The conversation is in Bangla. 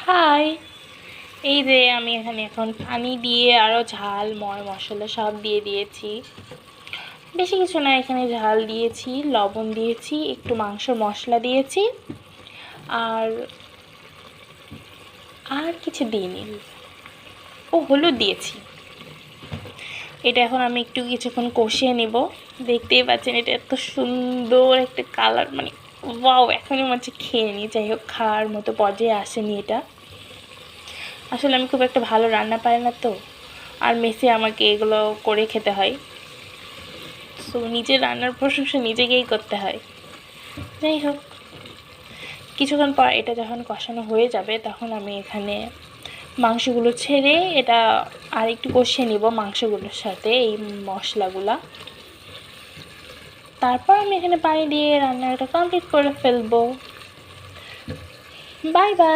হাই, এই যে আমি এখানে এখন পানি দিয়ে আরও ঝাল মশলা সব দিয়ে দিয়েছি। বেশি কিছু না, এখানে ঝাল দিয়েছি, লবণ দিয়েছি, একটু মাংসর মশলা দিয়েছি, আর আর কিছু দিইনি, হলুদ দিয়েছি। এটা এখন আমি একটু কিছুক্ষণ কষিয়ে নেব। দেখতেই পাচ্ছেন এটা এত সুন্দর একটা কালার, মানে ওয়াও, এখনই মনে হচ্ছে খেয়ে নিই। যাই হোক, খাওয়ার মতো পর্যায়ে আসেনি এটা। আসলে আমি খুব একটা ভালো রান্না পারি না তো, আর মেসে আমাকে এগুলো করে খেতে হয়, সো নিজের রান্নার প্রশংসা নিজেকেই করতে হয়। যাই হোক, কিছুক্ষণ পর এটা যখন কষানো হয়ে যাবে তখন আমি এখানে মাংসগুলো ছেড়ে এটা আর একটু কষিয়ে নিব মাংসগুলোর সাথে এই মশলাগুলা। তারপর আমি এখানে পানি দিয়ে রান্নাটা কমপ্লিট করে ফেলবো। Bye bye.